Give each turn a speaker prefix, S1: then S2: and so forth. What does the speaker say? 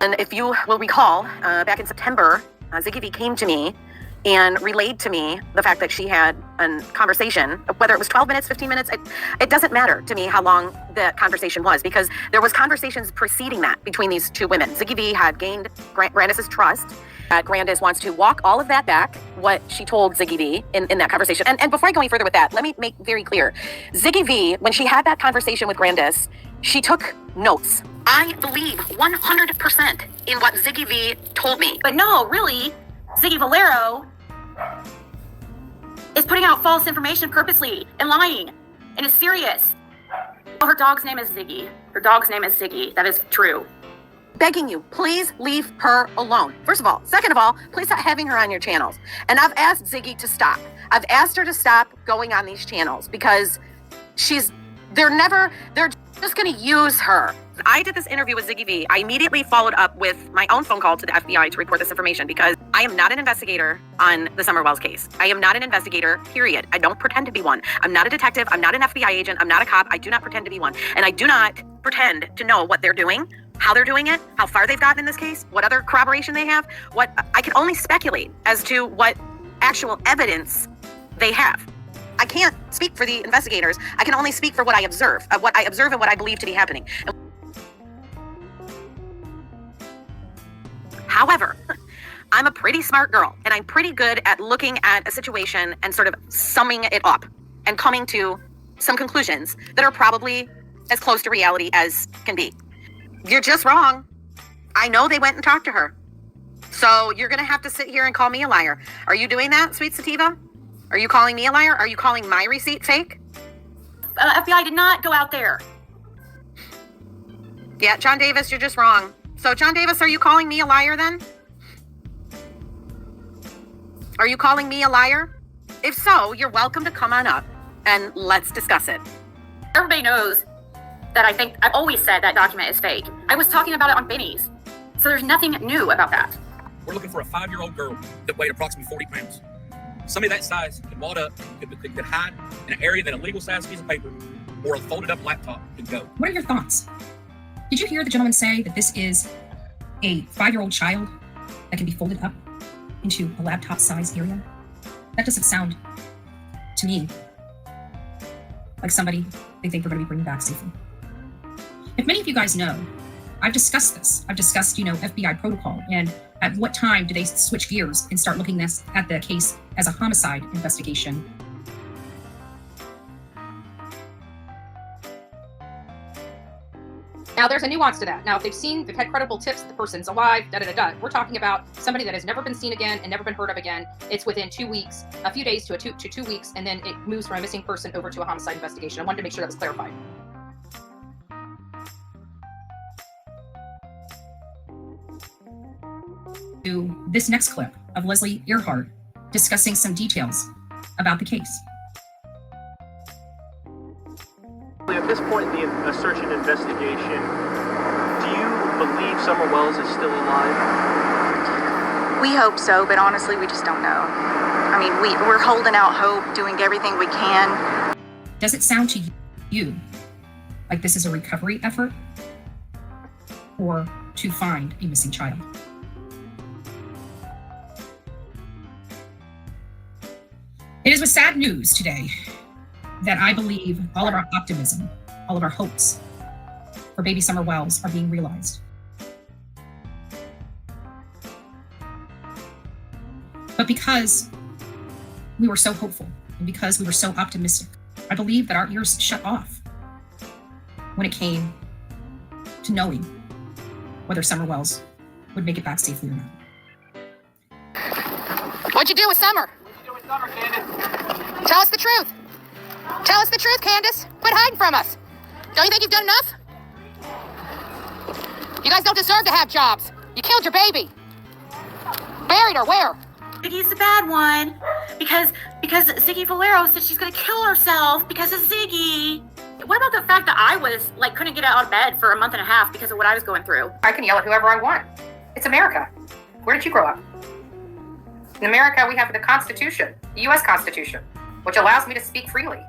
S1: And if you will recall, back in September, Ziggy V came to me and relayed to me the fact that she had a conversation, whether it was 12 minutes, 15 minutes, it doesn't matter to me how long the conversation was, because there was conversations preceding that between these two women. Ziggy V had gained Grandis's trust. Grandis wants to walk all of that back, what she told Ziggy V in that conversation. And before I go any further with that, let me make very clear. Ziggy V, when she had that conversation with Grandis, she took notes. I believe 100% in what Ziggy V told me.
S2: But no, really, Ziggy Valero is putting out false information purposely and lying, and is serious. Her dog's name is Ziggy. Her dog's name is Ziggy. That is true.
S1: Begging you, please leave her alone. First of all. Second of all, please stop having her on your channels. And I've asked Ziggy to stop. I've asked her to stop going on these channels because they're just going to use her. I did this interview with Ziggy V. I immediately followed up with my own phone call to the FBI to report this information because I am not an investigator on the Summer Wells case. I am not an investigator, period. I don't pretend to be one. I'm not a detective. I'm not an FBI agent. I'm not a cop. I do not pretend to be one. And I do not pretend to know what they're doing, how they're doing it, how far they've gotten in this case, what other corroboration they have. I can only speculate as to what actual evidence they have. I can't speak for the investigators. I can only speak for what I observe, and what I believe to be happening. However, I'm a pretty smart girl, and I'm pretty good at looking at a situation and sort of summing it up and coming to some conclusions that are probably as close to reality as can be. You're just wrong. I know they went and talked to her. So you're going to have to sit here and call me a liar. Are you doing that, Sweet Sativa? Are you calling me a liar? Are you calling my receipt fake?
S2: FBI did not go out there.
S1: Yeah, John Davis, you're just wrong. So, John Davis, are you calling me a liar then? Are you calling me a liar? If so, you're welcome to come on up and let's discuss it.
S2: Everybody knows that I've always said that document is fake. I was talking about it on Benny's. So there's nothing new about that.
S3: We're looking for a 5-year-old girl that weighed approximately 40 pounds. Somebody that size could wad up, could hide in an area that a legal size piece of paper or a folded up laptop could go.
S4: What are your thoughts? Did you hear the gentleman say that this is a 5-year-old child that can be folded up into a laptop size area? That doesn't sound to me like somebody they think we're going to be bringing back safely. If many of you guys know, I've discussed this. I've discussed, FBI protocol and at what time do they switch gears and start looking at the case as a homicide investigation.
S5: Now, there's a nuance to that. Now, if they've had credible tips, the person's alive, We're talking about somebody that has never been seen again and never been heard of again. It's within 2 weeks, a few days to 2 weeks, and then it moves from a missing person over to a homicide investigation. I wanted to make sure that was clarified.
S4: To this next clip of Leslie Earhart discussing some details about the case.
S6: At this point in the search and investigation, do you believe Summer Wells is still alive?
S7: We hope so, but honestly, we just don't know. I mean, we're holding out hope, doing everything we can.
S4: Does it sound to you like this is a recovery effort or to find a missing child? It is with sad news today that I believe all of our optimism, all of our hopes for baby Summer Wells are being realized. But because we were so hopeful and because we were so optimistic, I believe that our ears shut off when it came to knowing whether Summer Wells would make it back safely or not.
S1: What'd you do with Summer?
S6: What'd you do with Summer, Candace?
S1: Tell us the truth. Tell us the truth, Candace. Quit hiding from us. Don't you think you've done enough? You guys don't deserve to have jobs. You killed your baby. Buried her where?
S2: Ziggy's the bad one because Ziggy Valero said she's gonna kill herself because of Ziggy. What about the fact that I couldn't get out of bed for a month and a half because of what I was going through?
S5: I can yell at whoever I want. It's America. Where did you grow up? In America, we have the Constitution, the U.S. Constitution, which allows me to speak freely.